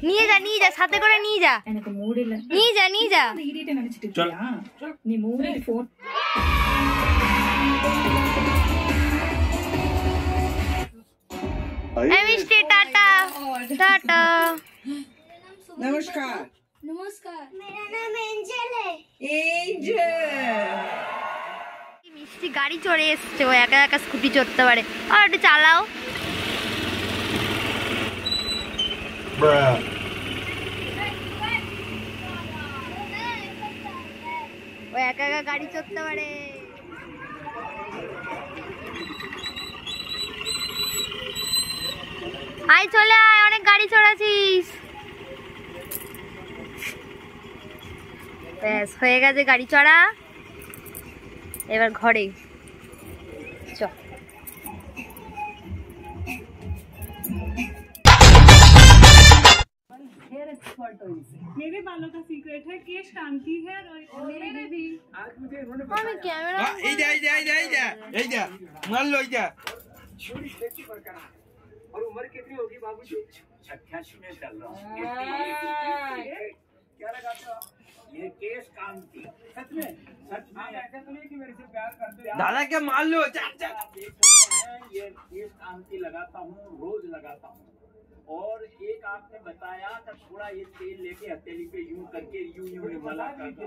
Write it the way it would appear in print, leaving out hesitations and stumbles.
নিয়ে যা সাথে করে নিয়ে যা নিয়ে যা मिष्टी टाटा टाटा। नमस्कार। नमस्कार, मेरा नाम एंजल है। মিষ্টি গাড়ি চড়ে এসছে, ও একা একা স্কুটি চড়তে পারে, আর একটু চালাও। ও একা একা গাড়ি চড়তে পারে। আয় চলে আয়, অনেক গাড়ি চড়াছিস। ব্যাস হয়ে গেছে গাড়ি চড়া, এবার ঘরে চ। मेरे बालों का सीक्रेट है केश कांति है और मेरे भी। आज मुझे इन्होंने कैमरा मान लो और उम्र कितनी होगी बाबूजी? 88 में चल रहा हूँ। क्या लगाते हो? ये केश कांति। सच में ऐसा तो नहीं कि मेरे से प्यार करते हो दादा, क्या मान लो। ये केश कांति लगाता हूँ, रोज लगाता हूँ। और एक आपने बताया था थोड़ा ये तेल लेके हथेली पे यूं करके यूं मला करता